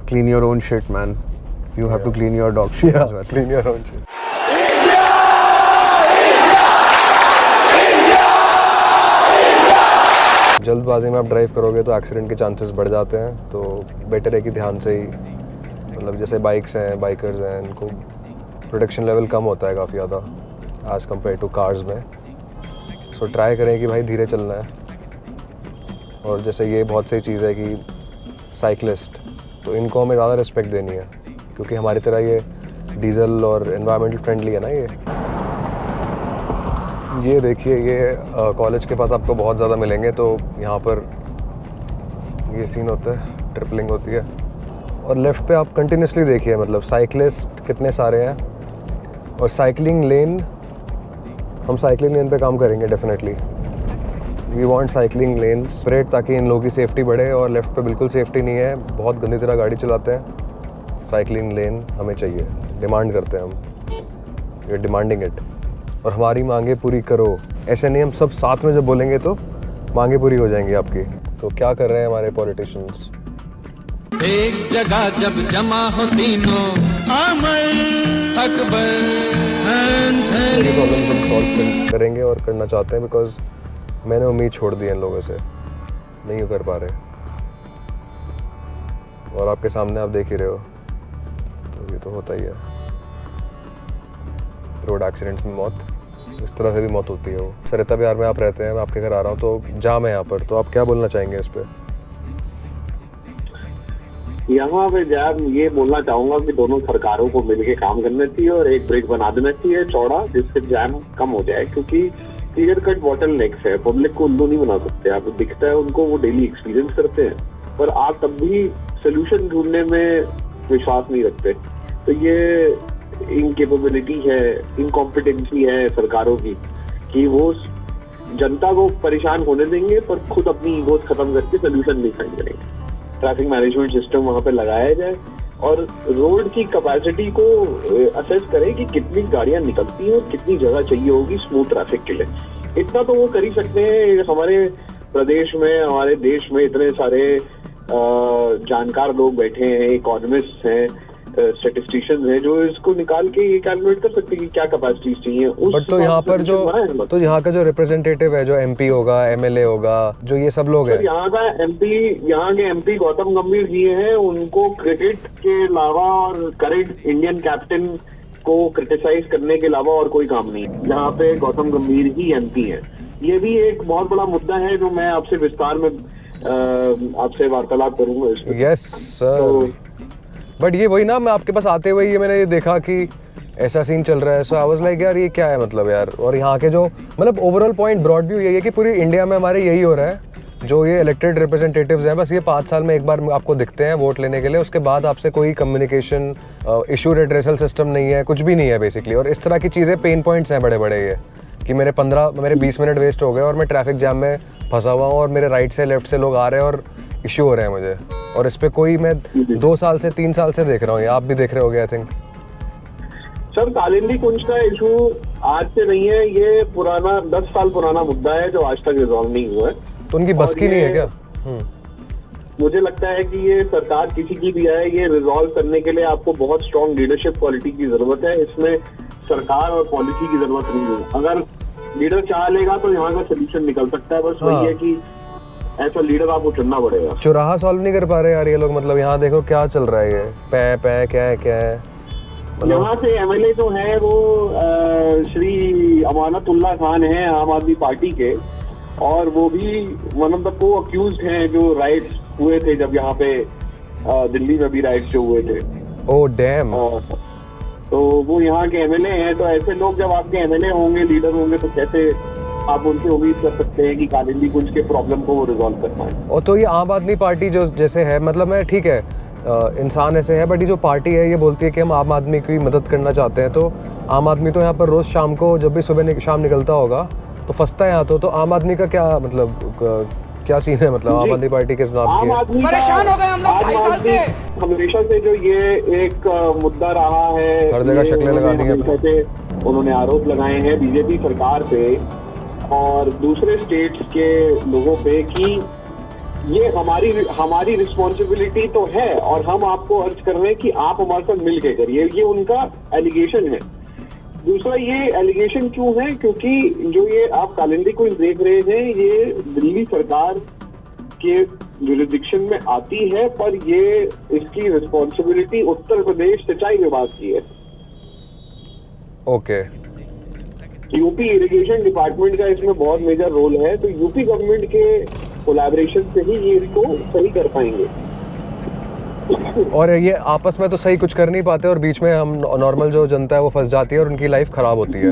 clean your own shit, man. You have to clean your dog shit as well. Clean your own shit. जल्दबाजी में आप drive करोगे तो accident के chances बढ़ जाते हैं, तो बेटर है कि ध्यान से ही, मतलब जैसे बाइक्स हैं, बाइकर्स हैं, इनको प्रोटेक्शन लेवल कम होता है काफ़ी ज़्यादा एज़ कम्पेयर टू कार्स में। सो ट्राई करें कि भाई धीरे चलना है। और जैसे ये बहुत सही चीज़ है कि साइकिलिस्ट, तो इनको हमें ज़्यादा रिस्पेक्ट देनी है, क्योंकि हमारी तरह ये डीजल और एनवायरमेंटल फ्रेंडली है ना। ये देखिए, ये कॉलेज के पास आपको बहुत ज़्यादा मिलेंगे, तो यहाँ पर ये सीन होता है, ट्रिपलिंग होती है। और लेफ़्ट पे आप कंटिन्यूसली देखिए, मतलब साइकिलिस्ट कितने सारे हैं। और साइकिलिंग लेन, हम साइकिलिंग लेन पे काम करेंगे definitely. We want cycling lane spread, ताकि इन लोगों की सेफ्टी बढ़े। और लेफ़्ट पे बिल्कुल सेफ्टी नहीं है, बहुत गंदी तरह गाड़ी चलाते हैं। साइकिलिंग लेन हमें चाहिए, डिमांड करते हैं हम, वी आर डिमांडिंग इट। और हमारी मांगे पूरी करो। ऐसे नहीं, हम सब साथ में जब बोलेंगे तो मांगे पूरी हो जाएंगी आपकी। तो क्या कर रहे हैं हमारे पॉलिटिशियंस? एक जगह जब जमा हो तीनों अमर अकबर प्रॉब्लम हम सॉल्व करेंगे और करना चाहते हैं, बिकॉज मैंने उम्मीद छोड़ दी है इन लोगों से, नहीं कर पा रहे। और आपके सामने आप देख ही रहे हो, तो ये तो होता ही है। रोड एक्सीडेंट्स में मौत, इस तरह से भी मौत होती है। वो सरिता बिहार में आप रहते हैं, मैं आपके घर आ रहा हूँ तो जाम है यहाँ पर, तो आप क्या बोलना चाहेंगे इस पर? यहाँ पे जाम ये बोलना चाहूंगा कि दोनों सरकारों को मिलकर काम करना चाहिए और एक ब्रिज बना देना चाहिए चौड़ा, जिससे जाम कम हो जाए। क्योंकि क्लियर कट बॉटल नेक्स है, पब्लिक को उल्लू नहीं बना सकते। आपको दिखता है उनको, वो डेली एक्सपीरियंस करते हैं, पर आप तब भी सोल्यूशन ढूंढने में विश्वास नहीं रखते। तो ये इनकेपेबिलिटी है, इनकॉम्पिटेंसी है सरकारों की, कि वो जनता को परेशान होने देंगे पर खुद अपनी ईगोस खत्म करके सोल्यूशन नहीं फाइंड करेंगे। ट्रैफिक मैनेजमेंट सिस्टम वहां पे लगाया जाए और रोड की कैपेसिटी को असेस करें कि कितनी गाड़ियां निकलती हैं और कितनी जगह चाहिए होगी स्मूथ ट्रैफिक के लिए। इतना तो वो कर ही सकते हैं। हमारे प्रदेश में, हमारे देश में इतने सारे जानकार लोग बैठे हैं, इकोनॉमिस्ट हैं, स्टैटिस्टिशियंस हैं, जो इसको निकाल के ये कैलकुलेट कर सकते हैं कि क्या कैपेसिटीज चाहिए। बट तो यहाँ पर जो, तो यहाँ का जो रिप्रेजेंटेटिव है, जो एमपी होगा, एमएलए होगा, जो ये सब लोग हैं, यहाँ के एमपी गौतम गंभीर जी हैं, उनको क्रिकेट के अलावा और करंट इंडियन कैप्टन को क्रिटिसाइज करने के अलावा और कोई काम नहीं। यहाँ पे गौतम गंभीर ही एमपी है। ये भी एक बहुत बड़ा मुद्दा है जो मैं आपसे विस्तार में आपसे वार्तालाप करूंगा इसमें। Yes sir. बट ये वही ना, मैं आपके पास आते हुए ये मैंने ये देखा कि ऐसा सीन चल रहा है। सो आई वाज लाइक यार ये क्या है, मतलब यार। और यहाँ के जो, मतलब ओवरऑल पॉइंट ब्रॉड व्यू यही है कि पूरी इंडिया में हमारे यही हो रहा है। जो ये इलेक्टेड रिप्रेजेंटेटिव्स हैं, बस ये 5 साल में एक बार आपको दिखते हैं वोट लेने के लिए, उसके बाद आपसे कोई कम्युनिकेशन, इशू रेड्रेसल सिस्टम नहीं है, कुछ भी नहीं है बेसिकली। और इस तरह की चीज़ें पेन पॉइंट्स हैं बड़े बड़े, ये कि मेरे 20 मिनट वेस्ट हो गए और मैं ट्रैफिक जैम में फंसा हुआ हूँ और मेरे राइट से लेफ्ट से लोग आ रहे हैं और इशू हो रहे हैं मुझे। और इस पे कोई, मैं 2 साल से 3 साल से देख रहा हूँ, आप भी देख रहे होगे आई थिंक। सर, कालिंदी कुंज का इशू आज से नहीं है, ये पुराना 10 साल पुराना मुद्दा है जो आज तक रिजॉल्व नहीं हुआ है। तो उनकी बस की नहीं है क्या? मुझे लगता है कि ये सरकार किसी की भी आए, ये रिजॉल्व करने के लिए आपको बहुत स्ट्रॉन्ग लीडरशिप क्वालिटी की जरूरत है। इसमें सरकार और पॉलिसी की जरूरत नहीं है। अगर लीडर चाह लेगा तो यहाँ का सोल्यूशन निकल सकता है। बस वही है कि ऐसा लीडर आपको चुनना पड़ेगा। चौराहा सॉल्व नहीं कर पा रहे यार ये लोग, मतलब यहाँ देखो क्या चल रहा है, ये पै क्या है। यहाँ से एमएलए जो है वो श्री अमानतुल्लाह खान है आम आदमी पार्टी के, और वो भी वन ऑफ द को अक्यूज्ड हैं जो राइट्स हुए थे जब यहाँ पे दिल्ली में भी राइट्स जो हुए थे। Oh damn. तो वो यहाँ के एमएलए हैं। तो ऐसे लोग जब आपके एमएलए होंगे, लीडर होंगे, तो कैसे आप उनसे उम्मीद कर सकते हैं कि कालिंदी कुंज के प्रॉब्लम को वो रिजॉल्व कर पाए। और तो ये आम आदमी पार्टी जो जैसे है, मतलब मैं ठीक है इंसान ऐसे है, बट ये जो पार्टी है ये बोलती है कि हम आम आदमी की मदद करना चाहते हैं। तो आम आदमी तो यहाँ पर रोज शाम को जब भी सुबह शाम निकलता होगा तो फंसता है यहाँ। तो आम आदमी का क्या मतलब, क्या सीन है, मतलब आम आदमी पार्टी किस नाम की है? परेशान हो गए हम लोग 2.5 साल से। हमेशा से जो ये एक मुद्दा रहा है, हर जगह शक्लें लगा दी हैं। उन्होंने आरोप लगाए हैं बीजेपी सरकार पे और दूसरे स्टेट्स के लोगों पे कि ये हमारी रिस्पॉन्सिबिलिटी तो है, और हम आपको अर्ज कर रहे हैं कि आप हमारे साथ मिल के करिए। ये उनका एलिगेशन है। दूसरा, ये एलिगेशन क्यों है? क्योंकि जो ये आप कालिंदी क्वीन देख रहे हैं, ये दिल्ली सरकार के जुरिडिक्शन में आती है, पर ये इसकी रिस्पॉन्सिबिलिटी उत्तर प्रदेश सिंचाई विभाग की है। ओके। यूपी इरिगेशन डिपार्टमेंट का इसमें बहुत मेजर रोल है, तो यूपी गवर्नमेंट के कोलैबोरेशन से ही ये इसको सही कर पाएंगे। और ये आपस में तो सही कुछ कर नहीं पाते, और बीच में हम नॉर्मल जो जनता है वो फंस जाती है और उनकी लाइफ खराब होती है।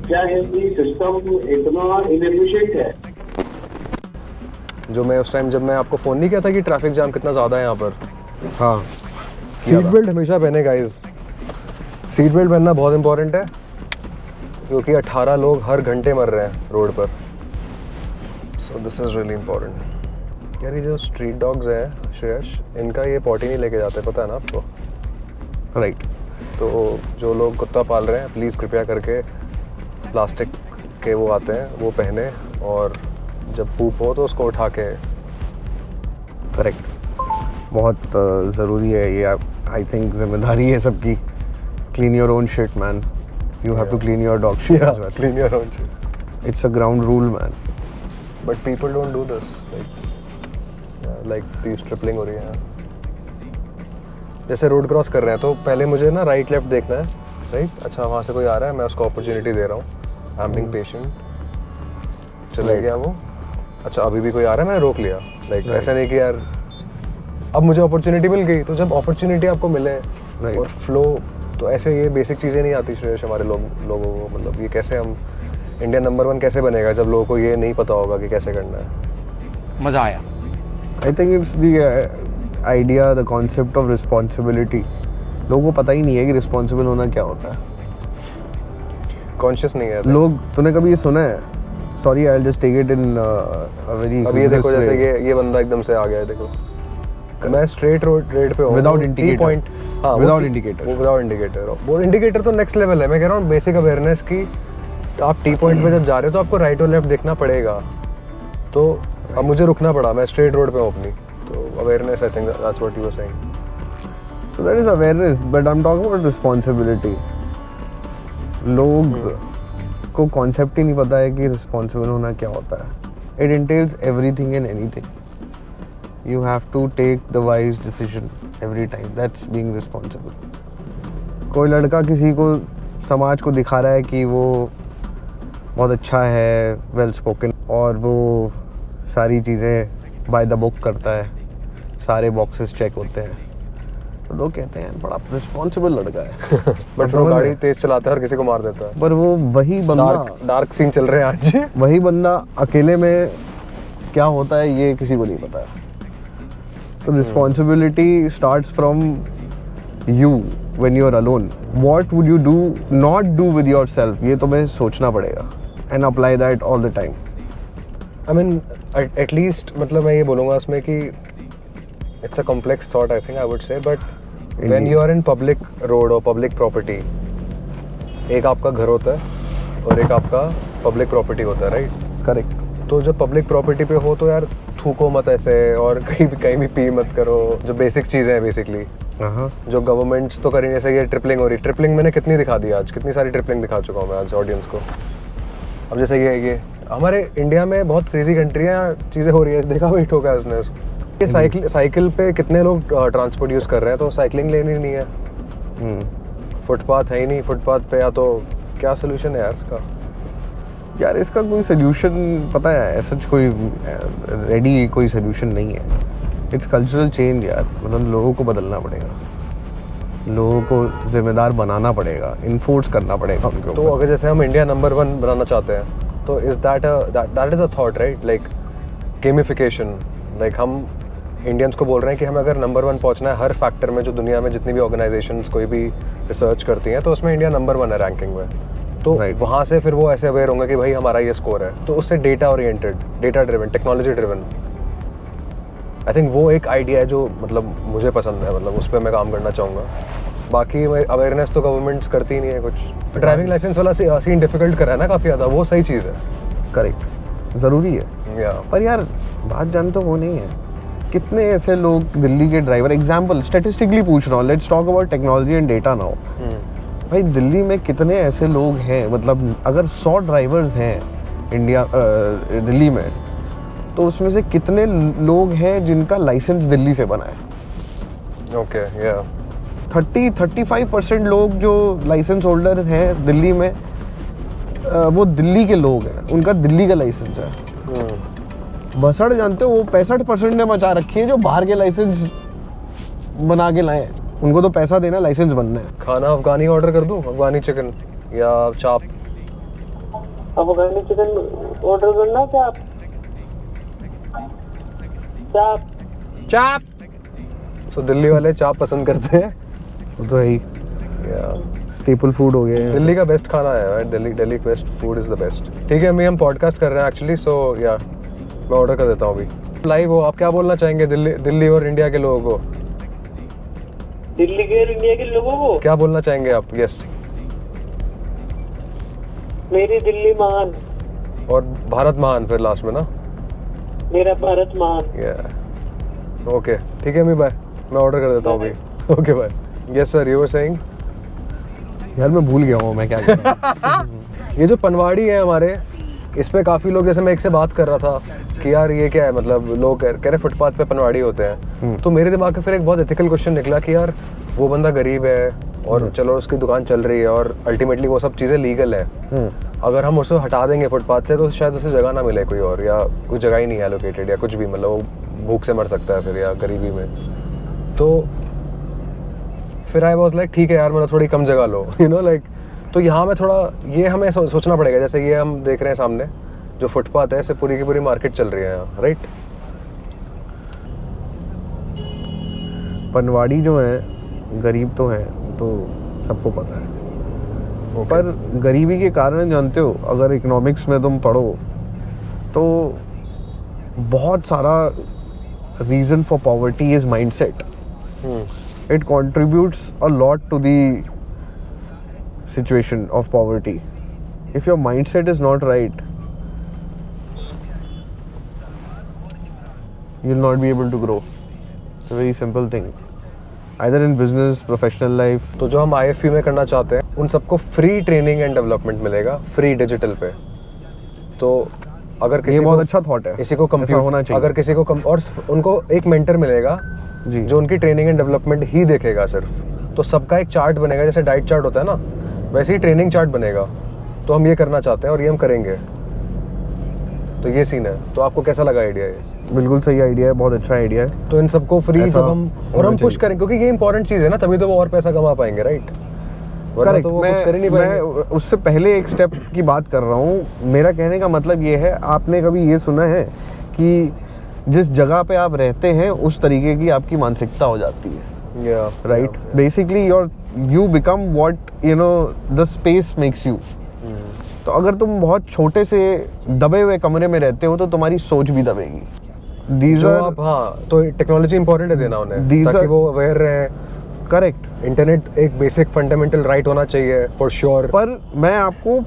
क्या है कि सिस्टम इतना इनएफिशिएंट है। जो मैं उस टाइम जब मैं आपको फ़ोन नहीं किया था कि ट्रैफिक जाम कितना ज़्यादा है यहाँ पर। हाँ, सीट बेल्ट हमेशा पहने गाइस। सीट बेल्ट पहनना बहुत इंपॉर्टेंट है, क्योंकि 18 लोग हर घंटे मर रहे हैं रोड पर। So this is really important. यार ये जो स्ट्रीट डॉग्स हैं श्रेयश, इनका ये पॉटी नहीं लेके जाते, पता है ना आपको? राइट। तो जो लोग कुत्ता पाल रहे हैं, प्लीज़ कृपया करके प्लास्टिक के वो आते हैं वो पहने, और जब पूप हो तो उसको उठा के। करेक्ट। बहुत ज़रूरी है ये। आई थिंक जिम्मेदारी है सबकी। Clean your own shit man. You have to clean your dog shit as well. Clean your own shit. It's a ground rule, man. But people don't do this. Like these tripling हो रही है। जैसे road cross कर रहे हैं तो पहले मुझे ना राइट लेफ्ट देखना है, राइट? अच्छा, वहाँ से कोई आ रहा है, मैं उसको अपॉर्चुनिटी दे रहा हूँ। I am being patient. चला गया वो। अच्छा, अभी भी कोई आ रहा है, मैंने रोक लिया। लाइक ऐसा नहीं कि यार अब मुझे अपॉर्चुनिटी मिल गई, तो जब अपॉर्चुनिटी आपको मिले और फ्लो, तो ऐसे ये बेसिक चीज़ें नहीं आती श्रेयश हमारे लोगों को। मतलब ये कैसे हम इंडिया नंबर 1 कैसे बनेगा जब लोगों को ये नहीं पता होगा कि कैसे करना है। मज़ा आया। I think it's the idea, the concept of responsibility. लोगों को पता ही नहीं है कि रिस्पॉन्सिबल होना क्या होता है। कॉन्शियस नहीं है लोग, तूने कभी ये सुना है? Sorry, I will just take it in a very. अब ये देखो, जैसे ये बंदा एकदम से आ गया है, देखो मैं स्ट्रेट रेड पे हूँ विदाउट इंडिकेटर। हाँ, विदाउट इंडिकेटर। वो विदाउट इंडिकेटर। वो इंडिकेटर तो नेक्स्ट लेवल है। मैं कह रहा हूँ बेसिक अवेयरनेस की। आप टी पॉइंट पे जब जा रहे हो तो आपको राइट और लेफ्ट देखना पड़ेगा। तो अब मुझे रुकना पड़ा, मैं स्ट्रेट रोड पे हूँ अपनी। तो awareness, I think that's what you were saying. So that is awareness, but I am talking about responsibility. लोग को कॉन्सेप्ट ही नहीं पता है कि रिस्पॉन्सिबल होना क्या होता है। It entails everything and anything. You have to take the wise decision every time. That's being responsible. कोई लड़का किसी को, समाज को दिखा रहा है कि वो बहुत अच्छा है, वेल स्पोकन, और वो सारी चीज़ें बाय द बुक करता है, सारे बॉक्सेस चेक होते हैं, तो लोग कहते हैं बड़ा रिस्पॉन्सिबल लड़का है। बट वो गाड़ी तेज चलाता है और किसी को मार देता है। पर वो वही बंदा, डार्क सीन चल रहे हैं आज। वही बंदा अकेले में क्या होता है ये किसी को नहीं पता। So responsibility starts from you when you are alone. What would you do, not do with yourself? ये तुम्हें सोचना पड़ेगा and apply that all the time. I mean, at least मतलब मैं ये बोलूँगा इसमें कि it's a complex thought, I think I would say, but when you are in public road or public property, एक आपका घर होता है और एक आपका public property होता है, right? Correct. तो जब पब्लिक प्रॉपर्टी पे हो तो यार थूको मत ऐसे, और कहीं भी पी मत करो। जो बेसिक चीज़ें हैं बेसिकली, जो गवर्नमेंट्स तो करेंगे। जैसे ये ट्रिपलिंग हो रही, ट्रिपलिंग मैंने कितनी दिखा दी आज, कितनी सारी ट्रिपलिंग दिखा चुका हूँ मैं आज ऑडियंस को। अब जैसे ये हमारे इंडिया में बहुत क्रेजी कंट्री है, चीज़ें हो रही है, देखा वही ठोका है उसने। ये साइकिल पे कितने लोग ट्रांसपोर्ट यूज़ कर रहे हैं, तो साइकिलिंग लेन ही नहीं है। फुटपाथ है ही नहीं, फुटपाथ पे या तो क्या सोल्यूशन है यार इसका? यार इसका कोई सोल्यूशन पता है ऐसा कोई रेडी कोई सोल्यूशन नहीं है। इट्स कल्चरल चेंज यार। मतलब लोगों को बदलना पड़ेगा, लोगों को जिम्मेदार बनाना पड़ेगा, इन्फोर्स करना पड़ेगा उनके ऊपर। तो अगर जैसे हम इंडिया नंबर 1 बनाना चाहते हैं, तो is that is a thought, right? Like gamification. Like हम इंडियंस को बोल रहे हैं कि हमें अगर नंबर 1 पहुंचना है हर फैक्टर में, जो दुनिया में जितनी भी ऑर्गेनाइजेशंस कोई भी रिसर्च करती हैं, तो उसमें इंडिया नंबर 1 है रैंकिंग में। तो वहाँ से फिर वो ऐसे अवेयर होंगे कि भाई हमारा ये स्कोर है। तो उससे data oriented, data driven, technology driven, I think वो एक आइडिया है जो मतलब मुझे पसंद है। मतलब उस पर मैं काम करना चाहूँगा। बाकी अवेयरनेस तो गवर्नमेंट्स करती ही नहीं है कुछ। ड्राइविंग लाइसेंस वाला सीन डिफिकल्ट कर रहा है ना काफ़ी ज़्यादा, वो सही चीज़ है। करेक्ट, ज़रूरी है। या पर यार बात जान तो वो नहीं है। कितने ऐसे लोग दिल्ली के ड्राइवर, एग्जाम्पल स्टेटिस्टिकली पूछ रहा हूँ, let's talk about technology and data now. भाई दिल्ली में कितने ऐसे लोग हैं, मतलब अगर 100 ड्राइवर्स हैं इंडिया दिल्ली में, तो उसमें से कितने लोग हैं जिनका लाइसेंस दिल्ली से बना है? ओके, या 30-35% लोग जो लाइसेंस होल्डर हैं दिल्ली में, वो दिल्ली के लोग हैं, उनका दिल्ली का लाइसेंस है। बसड़ जानते हो, वो 65% ने मचा रखी है जो बाहर के लाइसेंस बना के लाए हैं। उनको तो पैसा देना, लाइसेंस बनना है। खाना अफगानी ऑर्डर कर दूं, अफगानी चिकन या चाप? अफगानी चिकन ऑर्डर करना, चाप चाप चाप। सो दिल्ली वाले चाप पसंद करते हैं। वो तो है ही, या स्टेपल फूड हो गया। दिल्ली का बेस्ट खाना है, right? Delhi best food is the best. ठीक है, हम पॉडकास्ट कर रहे हैं एक्चुअली, सो या मैं ऑर्डर कर देता हूँ अभी। लाइव हो, आप क्या बोलना चाहेंगे दिल्ली और इंडिया के लोगों को? दिल्ली के और इंडिया के लोगों को क्या बोलना चाहेंगे आप? यस। मेरी दिल्ली महान और भारत महान फिर लास्ट में ना? मेरा भारत महान। या ओके, ठीक है, बाय, मैं ऑर्डर कर देता हूँ अभी। Okay bye. Yes sir, you were saying? यार मैं भूल गया हूँ मैं क्या कर रहा हूँ। ये जो पनवाड़ी है हमारे, इस पे काफ़ी लोग, जैसे मैं एक से बात कर रहा था कि यार ये क्या है, मतलब लोग कह रहे फुटपाथ पे पनवाड़ी होते हैं। तो मेरे दिमाग में फिर एक बहुत एथिकल क्वेश्चन निकला कि यार वो बंदा गरीब है और चलो उसकी दुकान चल रही है और अल्टीमेटली वो सब चीज़ें लीगल है। अगर हम उसे हटा देंगे फुटपाथ से तो शायद उसे जगह ना मिले कोई और, या कोई जगह ही नहीं एलोकेटेड या कुछ भी, मतलब वो भूख से मर सकता है फिर या गरीबी में। तो फिर आई वॉज लाइक ठीक है यार, मतलब थोड़ी कम जगह लो, यू नो लाइक। तो यहाँ में थोड़ा ये हमें सोचना पड़ेगा, जैसे ये हम देख रहे हैं सामने जो फुटपाथ है, इससे पूरी की पूरी मार्केट चल रही है यहाँ, राइट? पनवाड़ी जो है गरीब तो है, तो सबको पता है। पर गरीबी के कारण जानते हो, अगर इकोनॉमिक्स में तुम पढ़ो तो बहुत सारा reason for poverty is mindset. It contributes a lot to the situation of poverty. If your mindset is not right, you'll not be able to grow. It's a very simple thing. Either in business, professional life. तो जो हम IFP में करना चाहते हैं उन सबको free training and development मिलेगा, फ्री डिजिटल पे। तो अगर किसी ये को बहुत अच्छा थॉट है, किसी को ऐसा होना कंप्यूटर, चाहिए। अगर किसी को और उनको एक मेंटर मिलेगा जी। जो उनकी ट्रेनिंग एंड डेवलपमेंट ही देखेगा सिर्फ। तो सबका एक चार्ट बनेगा, जैसे डाइट चार्ट होता है ना, वैसे ही ट्रेनिंग चार्ट बनेगा। तो हम ये करना चाहते हैं और ये हम करेंगे। तो ये सीन है। तो आपको कैसा लगा आइडिया ये? बिल्कुल सही आइडिया है, बहुत अच्छा आइडिया है। तो इन सबको फ्री ऐसा जब हम और हम पुश करें, क्योंकि ये इंपॉर्टेंट चीज़ है ना, तभी तो वो और पैसा कमा पाएंगे, राइट? करेक्ट। तो वो कुछ कर ही नहीं मैं पाएंगे। उससे पहले एक स्टेप की बात कर रहा हूँ। मेरा कहने का मतलब ये है, आपने कभी ये सुना है कि जिस जगह पे आप रहते हैं उस तरीके की आपकी मानसिकता हो जाती है, right? Basically you become what you know the space makes you. तो अगर तुम बहुत छोटे से दबे हुए कमरे में रहते हो तो तुम्हारी सोच भी दबेगी। These are हाँ, तो टेक्नोलॉजी इंपॉर्टेंट है देना उन्हें, These ताकि are- वो अवेयर रहे। करेक्ट। इंटरनेट एक बेसिक फंडामेंटल राइट होना चाहिए फॉर श्योर। पर मैं आपको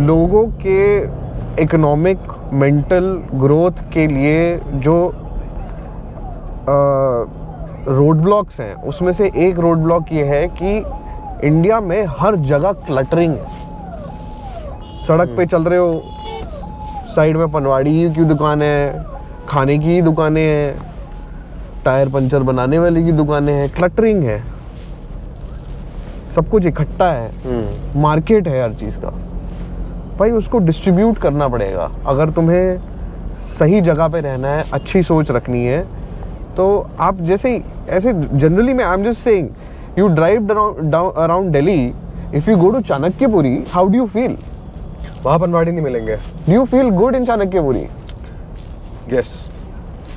लोगों के इकोनॉमिक मेंटल ग्रोथ के लिए जो रोड ब्लॉक्स हैं उसमें से एक रोड ब्लॉक ये है कि इंडिया में हर जगह क्लटरिंग है। सड़क पे चल रहे हो, साइड में पनवाड़ी की दुकान है, खाने की दुकानें हैं, टायर पंचर बनाने वाले की दुकानें हैं, क्लटरिंग है, सब कुछ इकट्ठा है, मार्केट है हर चीज़ का। भाई उसको डिस्ट्रीब्यूट करना पड़ेगा। अगर तुम्हें सही जगह पे रहना है, अच्छी सोच रखनी है, तो आप जैसे ऐसे जनरली मैं I am just saying, you drive around Delhi, if you go to Chanakyapuri, how do you feel? वहाँ पनवाड़ी नहीं मिलेंगे। Do you feel good in Chanakyapuri? Yes.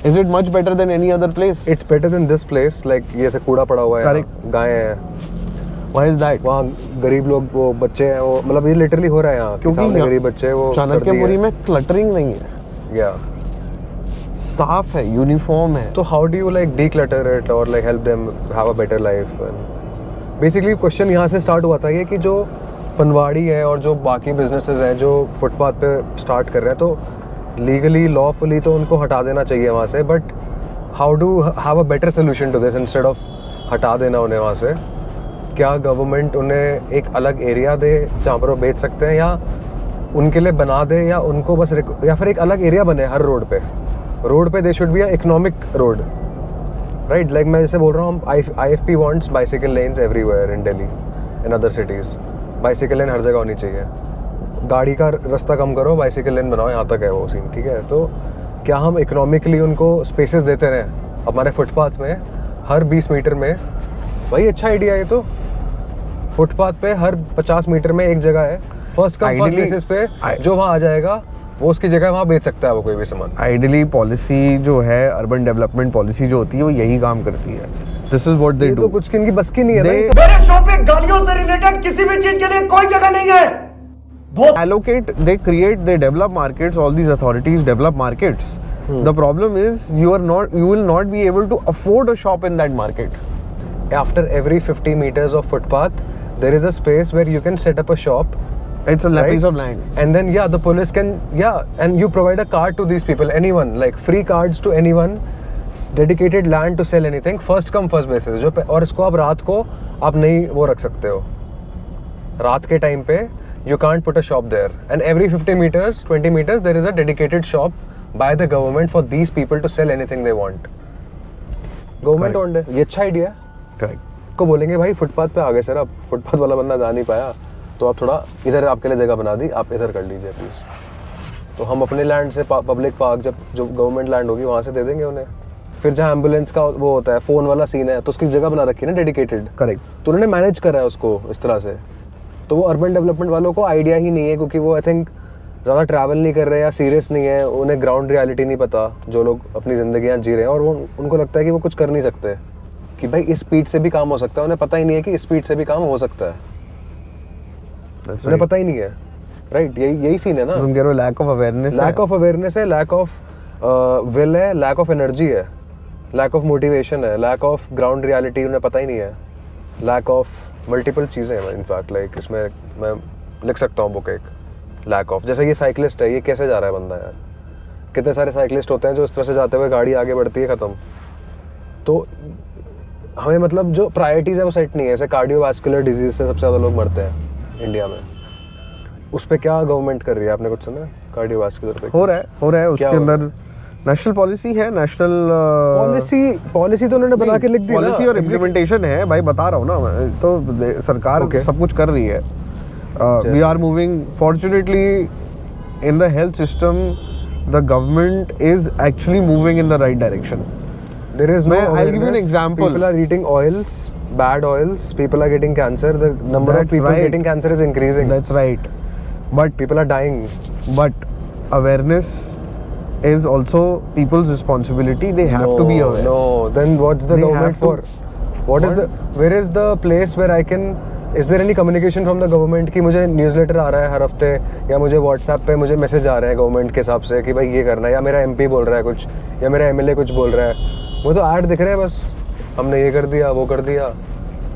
Is it much better than any other place? It's better than this place. Like ये ऐसे कूड़ा पड़ा हुआ है, Correct. गायें हैं, Why is that? वहाँ गरीब लोग, वो बच्चे हैं, वो मतलब ये लिटरली हो रहा है यहाँ, क्योंकि सामने यहाँ गरीब बच्चे हैं, वो चाणक्यपुरी में क्लटरिंग नहीं है, या साफ है, यूनिफॉर्म है। तो how do you like declutter it और like help them have a better life? Basically question यहाँ से स्टार्ट हुआ था ये कि जो पनवाड़ी है और जो बाकी बिजनेसेस हैं जो फुटपाथ पे स्टार्ट कर रहे हैं, तो लीगली लॉफुली तो उनको हटा देना चाहिए वहाँ से, but how do have a better solution to this instead of हटा देना उन्हें वहाँ से? क्या गवर्नमेंट उन्हें एक अलग एरिया दे जहाँ पर वो बेच सकते हैं, या उनके लिए बना दे, या उनको बस या फिर एक अलग एरिया बने हर रोड पे they should be a economic road, right? Like मैं जैसे बोल रहा हूँ, IFP wants bicycle lanes everywhere in Delhi, in other cities. Bicycle lane हर जगह होनी चाहिए। गाड़ी का रास्ता कम करो, बाइसिकल लेन बनाओ, यहाँ तक है वो सीन, ठीक है? तो क्या हम इकोनॉमिकली उनको स्पेसेस देते रहें हमारे फुटपाथ में हर 20 मीटर में? भाई अच्छा आइडिया है ये तो। फुटपाथ पे हर 50 मीटर में एक जगह है, फर्स्ट कम फर्स्ट बेसिस पे जो वहाँ आ जाएगा वो उसकी जगह वहाँ बेच सकता है वो कोई भी सामान। आइडियली पॉलिसी जो है, अर्बन डेवलपमेंट पॉलिसी जो होती है, वो यही काम करती है। This is what they do. तो कुछ इनकी बस की नहीं है ना। मेरे शो पे गालियों से रिलेटेड किसी भी चीज के लिए कोई जगह नहीं है। Allocate, they create, they develop markets, all these authorities develop markets. The problem is you will not be able to afford a shop in that market. After every 50 meters of footpath, there is a space where you can set up a shop. It's a Right? piece of land. And then the police can, and you provide a card to these people, anyone, like free cards to anyone, dedicated land to sell anything, first come first basis. और इसको आप रात को आप नहीं वो रख सकते हो, रात के टाइम पे you can't put a shop there, and every 50 meters 20 meters there is a dedicated shop by the government for these people to sell anything they want. Government owned है, ये अच्छा आइडिया है। Correct. को बोलेंगे भाई footpath पे आ गए sir, अब फुटपाथ वाला बंदा जा नहीं पाया, तो आप थोड़ा इधर आपके लिए जगह बना दी, आप इधर कर लीजिए प्लीज। तो हम अपने लैंड से पब्लिक पार्क, जब जो गवर्नमेंट लैंड होगी वहाँ से दे देंगे उन्हें। फिर जहाँ एम्बुलेंस का वो होता है, फोन वाला सीन है, तो उसकी जगह बना रखी है ना डेडिकेटेड। Correct. तो उन्होंने मैनेज करा है उसको इस तरह से। तो वो अर्बन डेवलपमेंट वालों को आइडिया ही नहीं है, क्योंकि वो आई थिंक ज़्यादा ट्रैवल नहीं कर रहे या सीरियस नहीं है, उन्हें ग्राउंड रियलिटी नहीं पता, जो लोग अपनी ज़िंदगियाँ जी रहे हैं, और वो उनको लगता है कि वो कुछ कर नहीं सकते, कि भाई इस स्पीड से भी काम हो सकता है। उन्हें पता ही नहीं है कि इस स्पीड से भी काम हो सकता है, उन्हें पता ही नहीं है, राइट? यही सीन है ना। तुम कह रहे हो lack of awareness. Lack of awareness है, लैक ऑफ विल है, लैक ऑफ एनर्जी है, लैक ऑफ मोटिवेशन है, लैक ऑफ ग्राउंड रियलिटी उन्हें पता ही नहीं है, लैक ऑफ मल्टीपल चीज़ें हैं। इनफैक्ट लाइक इसमें मैं लिख सकता हूँ बुक एक, लैक ऑफ। जैसे ये साइकिलिस्ट है, ये कैसे जा रहा है बंदा यार? कितने सारे साइकिलिस्ट होते हैं जो इस तरह से जाते हुए गाड़ी आगे बढ़ती है, ख़त्म। तो हमें मतलब जो प्रायोरिटीज़ है वो सेट नहीं है। जैसे कार्डियोवास्कुलर डिजीज से सबसे ज़्यादा लोग मरते हैं इंडिया में, उस पर क्या गवर्नमेंट कर रही है? आपने कुछ सुना है कार्डियोवास्कुलर पे? हो रहा है उसके अंदर नेशनल पॉलिसी है, नेशनल पॉलिसी तो उन्होंने बना के लिख दी, पॉलिसी और इम्प्लीमेंटेशन है भाई, बता रहा हूँ ना मैं। तो सरकार सब कुछ कर रही है। We are moving fortunately in the health system, the government is actually moving in the right direction. There is no I'll give you an example. People are eating oils, bad oils. People are getting cancer. The number of people getting cancer is increasing. That's right. But people are dying. But awareness is also people's responsibility. They have to be aware. No, then what's the government for? Where is the place where I can? Is there any communication from the government कि मुझे newsletter आ रहा है हर हफ्ते, या मुझे WhatsApp पे मुझे message आ रहा है गवर्नमेंट के हिसाब से कि भाई ये करना है, या मेरा MP बोल रहा है कुछ, या मेरा MLA कुछ बोल रहा है? वो तो ऐड दिख रहे हैं बस, हमने ये कर दिया वो कर दिया।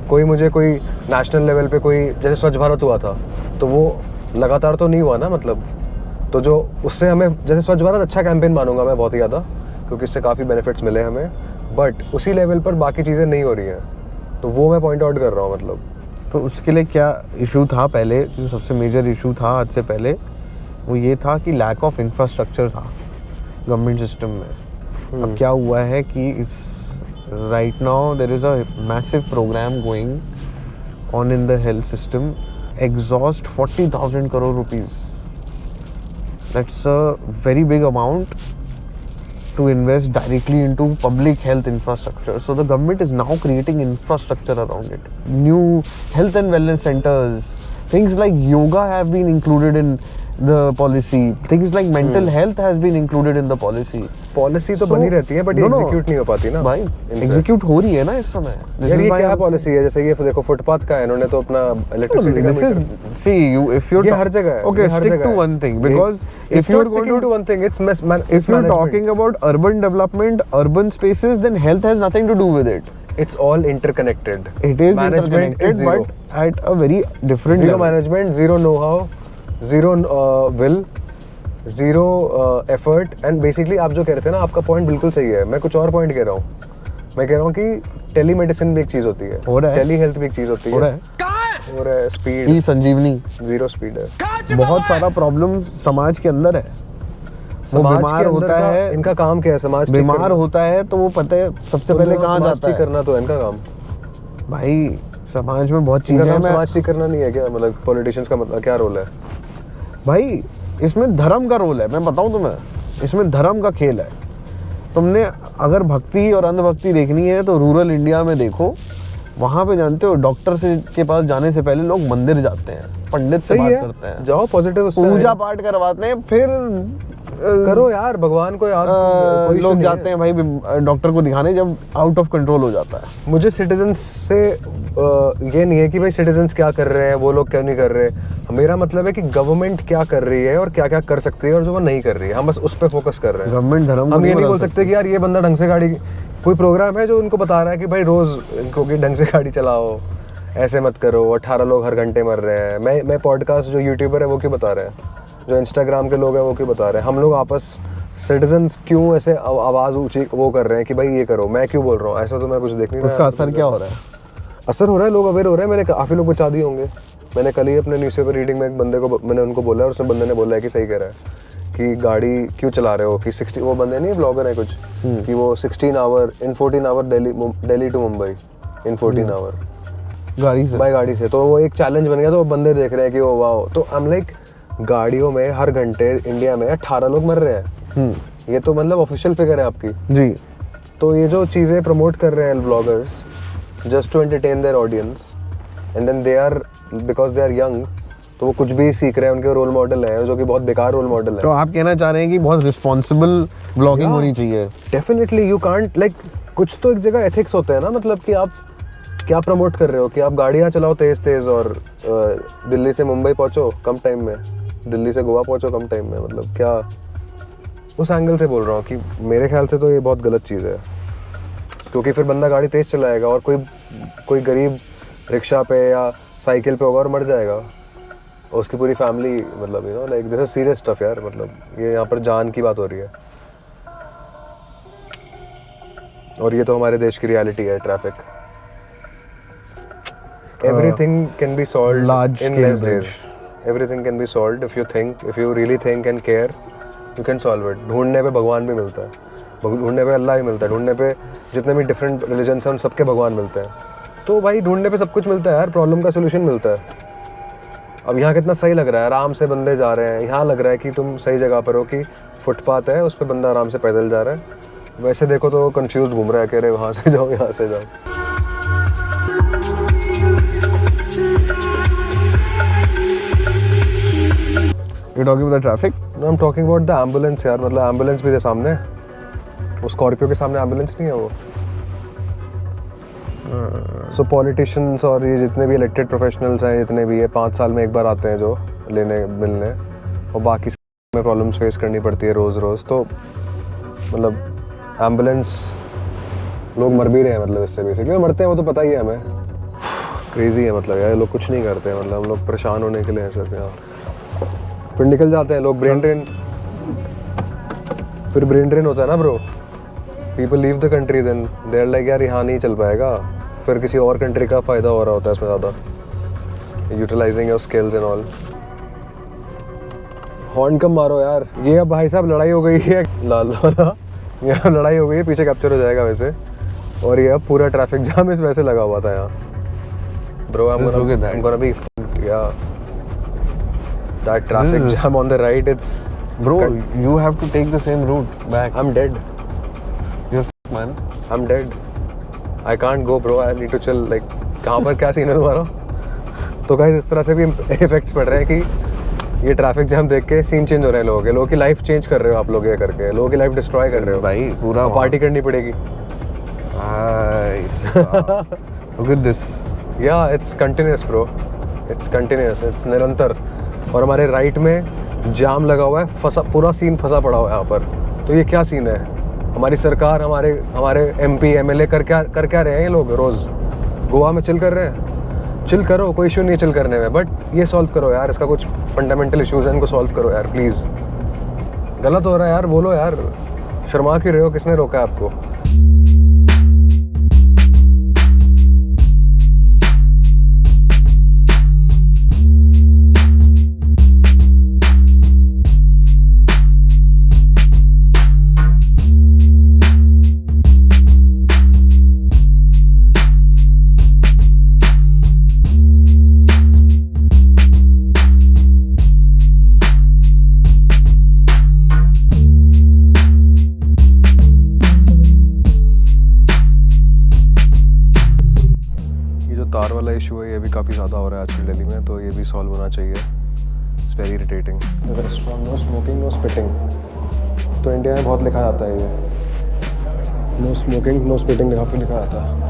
कोई नेशनल लेवल पे कोई, जैसे स्वच्छ भारत हुआ था, तो वो लगातार तो नहीं हुआ ना, मतलब। तो जो उससे हमें, जैसे स्वच्छ भारत अच्छा कैंपेन मानूंगा मैं बहुत ही ज़्यादा, क्योंकि इससे काफ़ी बेनिफिट्स मिले हमें, बट उसी लेवल पर बाकी चीज़ें नहीं हो रही हैं, तो वो मैं पॉइंट आउट कर रहा हूँ। मतलब तो उसके लिए क्या इशू था पहले, जो सबसे मेजर इशू था आज से पहले, वो ये था कि लैक ऑफ इंफ्रास्ट्रक्चर था गवर्नमेंट सिस्टम में। अब क्या हुआ है कि इस right now there is a massive programme going on in the health system, exhaust 40,000 crore rupees. That's a very big amount to invest directly into public health infrastructure. So the government is now creating infrastructure around it. New health and wellness centers, things like yoga have been included in the policy. Things like mental health has been included in the policy. Policy तो बनी रहती है, but execute नहीं हो पाती ना भाई। Execute हो रही है ना इस समय। यार ये क्या पॉलिसी है? जैसे ये देखो फुटपाथ का है, इन्होंने तो अपना इलेक्ट्रिसिटी का metre, see you if you're ये हर जगह है। okay, stick to one thing, because if you're going to one thing, if you're talking about urban development, urban spaces, then health has nothing to do with it. It's all interconnected. It is interconnected, but at a very different zero level. Management, zero know-how, zero will, zero effort and basically आप जो कह रहे थे ना, आपका point बिल्कुल सही है। मैं कुछ और पॉइंट कह रहा हूँ। मैं कह रहा हूँ कि टेली मेडिसिन भी एक चीज़ होती है, हो रहा है। टेली हेल्थ भी एक चीज़ होती है, हो रहा है स्पीड ई संजीवनी, ज़ीरो स्पीड है। बहुत सारा प्रॉब्लम समाज के अंदर है। वो समाज बीमार के अंदर होता का है, इनका काम क्या है? समाज ठीक बीमार करना। होता है तो वो पता है सबसे तो पहले उनका कहाँ समाज जाता ठीक है। करना तो है इनका काम। भाई समाज में बहुत इनका चीजें हैं। काम मैं समाज ठीक करना नहीं है क्या? मतलब पॉलिटिशियंस का मतलब क्या रोल है? भाई इसमें धर्म का रोल है। मैं बताऊं तुम्हें, इसमें धर्म का खेल है। तुमने अगर भक्ति और अंधभक्ति देखनी है तो रूरल इंडिया में देखो। वहाँ पे जानते हो डॉक्टर से के पास जाने से पहले लोग मंदिर जाते हैं, पंडित से सही बात है, करते हैं, जाओ पॉजिटिव उससे पूजा है। पाठ करवाते हैं, फिर करो यार, भगवान को याद। कोई लोग issue नहीं जाते हैं भाई डॉक्टर को दिखाने जब आउट ऑफ कंट्रोल हो जाता है। मुझे सिटीजन्स से ये नहीं है कि भाई सिटीजन्स क्या कर रहे हैं, वो लोग क्यों नहीं कर रहे। मेरा मतलब है कि गवर्नमेंट क्या कर रही है और क्या क्या कर सकती है और जो वो नहीं कर रही है, हम बस उस पर फोकस कर रहे हैं। गवर्नमेंट धर्म को हम ये नहीं बदल बोल सकते कि यार ये बंदा ढंग से गाड़ी, कोई प्रोग्राम है जो उनको बता रहा है कि भाई रोज इनको कि ढंग से गाड़ी चलाओ, ऐसे मत करो, 18 लोग हर घंटे मर रहे हैं। मैं पॉडकास्ट जो यूट्यूबर है वो क्यों बता रहे हैं, जो इंस्टाग्राम के लोग हैं वो क्यों बता रहे हैं। हम लोग आपस सिटीजन्स क्यों ऐसे आवाज़ ऊंची वो कर रहे हैं कि भाई ये करो, मैं क्यों बोल रहा हूँ, ऐसा तो मैं कुछ देख नहीं रहा। उसका असर क्या हो रहा है? असर हो रहा है, लोग अवेयर हो रहे हैं। मैंने काफ़ी लोग बचा दिए होंगे। मैंने कल ही अपने न्यूज़पेपर रीडिंग में एक बंदे को मैंने उनको बोला और उसने बंदे ने बोला है कि सही कह रहा है कि गाड़ी क्यों चला रहे हो कि 60, वो बंदे नहीं ब्लॉगर है कुछ, कि वो 16 hour in 14 hour Delhi to Mumbai in 14 hour गाड़ी से बाय गाड़ी से। तो वो एक चैलेंज बन गया। तो वो बंदे देख रहे हैं कि वो वाह। तो आई एम लाइक, गाड़ियों में हर घंटे इंडिया में 18 लोग मर रहे हैं। ये तो मतलब ऑफिशियल फिगर है आपकी जी। तो ये जो चीज़ें प्रमोट कर रहे हैं bloggers just to entertain their audience and then they are because they are young, तो वो कुछ भी सीख रहे हैं, उनके रोल मॉडल है जो कि बहुत बेकार रोल मॉडल है। तो आप कहना चाह रहे हैं कि बहुत रिस्पॉन्सिबल ब्लॉगिंग होनी चाहिए। डेफिनेटली यू कांट लाइक, कुछ तो एक जगह एथिक्स होते हैं ना, मतलब कि आप क्या प्रमोट कर रहे हो कि आप गाड़ियाँ चलाओ तेज तेज और दिल्ली से मुंबई पहुँचो कम टाइम में, दिल्ली से गोवा पहुँचो कम टाइम में, मतलब क्या? उस एंगल से बोल रहा हूँ कि मेरे ख्याल से तो ये बहुत गलत चीज़ है, क्योंकि फिर बंदा गाड़ी तेज चलाएगा और कोई गरीब रिक्शा पे या साइकिल पे होगा और मर जाएगा, और उसकी पूरी फैमिली, मतलब you know like this is serious stuff यार। मतलब ये यहाँ पर जान की बात हो रही है और ये तो हमारे देश की रियलिटी है। Traffic, everything can be solved in less days. Everything can be solved if you really think and care, you can solve it. ढूंढने पे भगवान भी मिलता है, ढूंढने पे अल्लाह भी मिलता है, ढूंढने पे जितने भी डिफरेंट रिलीजन्स हैं उन सबके भगवान मिलते हैं। तो भाई ढूंढने पे सब कुछ मिलता है यार, प्रॉब्लम का सोल्यूशन मिलता है। अब यहाँ कितना सही लग रहा है, आराम से बंदे जा रहे हैं। यहाँ लग रहा है कि तुम सही जगह पर हो कि फुटपाथ है, उस पर बंदा आराम से पैदल जा रहा है। वैसे देखो तो कंफ्यूज घूम रहा है, कह रहे वहाँ से जाओ यहाँ से जाओ। You're talking about the traffic? No, I'm talking about the ambulance यार, मतलब एम्बुलेंस भी है सामने, वो स्कॉर्पियो के सामने एम्बुलेंस नहीं है वो। सो पॉलिटिशियंस और ये जितने भी इलेक्टेड प्रोफेशनल्स हैं, जितने भी है 5 साल में एक बार आते हैं जो लेने मिलने, और बाकी में प्रॉब्लम्स फेस करनी पड़ती है रोज़ रोज़। तो मतलब एम्बुलेंस लोग मर भी रहे हैं, मतलब इससे बेसिकली मरते हैं, वो तो पता ही है हमें। क्रेजी है मतलब यार, लोग कुछ नहीं करते हैं, मतलब हम लोग परेशान होने के लिए सिर्फ यहाँ फिर निकल जाते हैं लोग। ब्रेन ड्रेन, फिर ब्रेन ड्रेन होता है ना bro. People leave the country then they are like यार यहाँ नहीं चल पाएगा, फिर किसी और कंट्री का फ़ायदा हो रहा होता है इसमें ज़्यादा, utilizing your skills and all. Horn कम मारो यार। ये अब भाई साहब लड़ाई हो गई है लाल वाला, यहाँ लड़ाई हो गई है, पीछे कैप्चर हो जाएगा वैसे। और ये अब पूरा ट्रैफिक जाम इस वैसे लगा हुआ था यहाँ bro. I'm gonna be yeah, that traffic jam on the right, it's Bro, you have to take the same route back. I'm dead. You're man. I'm dead. I can't go bro. I need to chill. Like कहाँ पर क्या scene है तुम्हारा? तो guys इस तरह से भी इफेक्ट्स पड़ रहे हैं कि ये ट्रैफिक जैम देख के सीन चेंज हो रहे हैं लोगों की लाइफ चेंज कर रहे हो आप लोग ये करके, लोगों की लाइफ डिस्ट्रॉय कर रहे हो भाई पूरा पार्टी करनी पड़ेगी। Look at this. या it's continuous bro, it's continuous, it's निरंतर। और हमारे राइट में जाम लगा हुआ है, फंसा पूरा सीन फंसा पड़ा हुआ है यहाँ पर। तो ये क्या सीन है? हमारी सरकार, हमारे MP MLA कर क्या रहे हैं ये लोग? रोज़ गोवा में चिल कर रहे हैं। चिल करो, कोई इशू नहीं चिल करने में, बट ये सॉल्व करो यार, इसका कुछ फंडामेंटल इश्यूज़ हैं, इनको सॉल्व करो यार प्लीज़। गलत हो रहा है यार, बोलो यार, शर्मा क्यों रहे हो, किसने रोका है आपको? तार वाला इशू है, ये भी काफ़ी ज़्यादा हो रहा है आजकल दिल्ली में, तो ये भी सॉल्व होना चाहिए। It's very irritating. अगर नो स्मोकिंग नो स्पिटिंग, तो इंडिया में बहुत लिखा जाता है ये, नो स्मोकिंग नो स्पिटिंग लिखा जाता है।